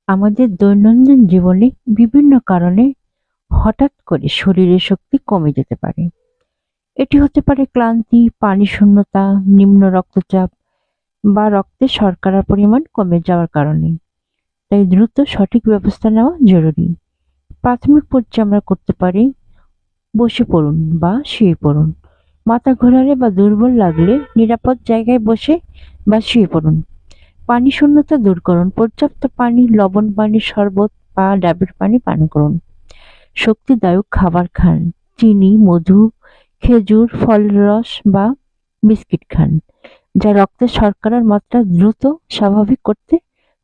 আমাদের দৈনন্দিন জীবনে বিভিন্ন কারণে হঠাৎ করে শরীরের শক্তি কমে যেতে পারে। এটি হতে পারে ক্লান্তি, পানি শূন্যতা, নিম্ন রক্তচাপ বা রক্তে শর্করার পরিমাণ কমে যাওয়ার কারণে। তাই দ্রুত সঠিক ব্যবস্থা নেওয়া জরুরি। প্রাথমিক পর্যায়ে আমরা করতে পারি বসে পড়ুন বা শুয়ে পড়ুন। মাথা ঘোরালে বা দুর্বল লাগলে নিরাপদ জায়গায় বসে বা শুয়ে পড়ুন। পানি শূন্যতা দূর করুন। পর্যাপ্ত পানি, লবণ পানির শরবত বা ডাবের পানি পান করুন। শক্তিদায়ক খাবার খান। চিনি, মধু, খেজুর, ফলের রস বা বিস্কিট খান, যা রক্তে শর্করার মাত্রা দ্রুত স্বাভাবিক করতে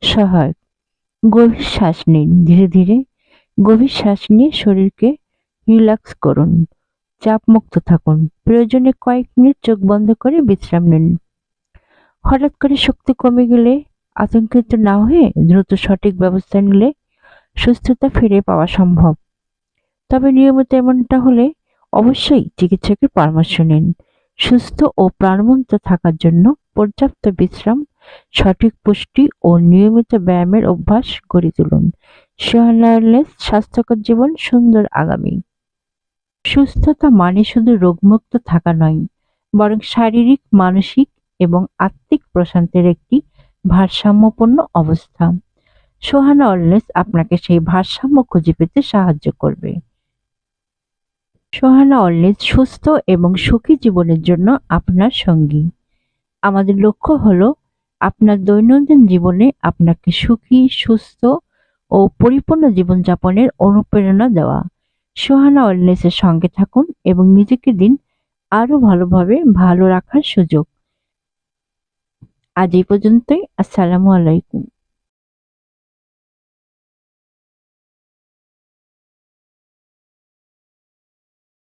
সহায়ক। গভীর শ্বাস নিন। ধীরে ধীরে গভীর শ্বাস নিয়ে শরীরকে রিল্যাক্স করুন। চাপমুক্ত থাকুন। প্রয়োজনে কয়েক মিনিট চোখ বন্ধ করে বিশ্রাম নিন। হঠাৎ করে শক্তি কমে গেলে আতঙ্কিত না হয়ে দ্রুত সঠিক ব্যবস্থা নিলে সুস্থতা ফিরে পাওয়া সম্ভব। তবে নিয়মিত এমনটা হলে অবশ্যই চিকিৎসকের পরামর্শ নিন। সুস্থ ও প্রাণবন্ত থাকার জন্য পর্যাপ্ত বিশ্রাম, সঠিক পুষ্টি ও নিয়মিত ব্যায়ামের অভ্যাস গড়ে তুলুন। সোহানারলেস স্বাস্থ্যকর জীবন, সুন্দর আগামী। সুস্থতা মানে শুধু রোগমুক্ত থাকা নয়, বরং শারীরিক, মানসিক এবং আত্মিক প্রশান্তির একটি ভারসাম্যপূর্ণ অবস্থা। সোহানা ওয়েলনেস আপনাকে সেই ভারসাম্য খুঁজে পেতে সাহায্য করবে। সোহানা ওয়েলনেস সুস্থ এবং সুখী জীবনের জন্য আপনার সঙ্গী। আমাদের লক্ষ্য হলো আপনার দৈনন্দিন জীবনে আপনাকে সুখী, সুস্থ ও পরিপূর্ণ জীবনযাপনের অনুপ্রেরণা দেওয়া। সোহানা ওয়েলনেসের সঙ্গে থাকুন এবং নিজেকে দিন আরো ভালোভাবে ভালো রাখার সুযোগ। আজ এই পর্যন্তই। আসসালামু আলাইকুম।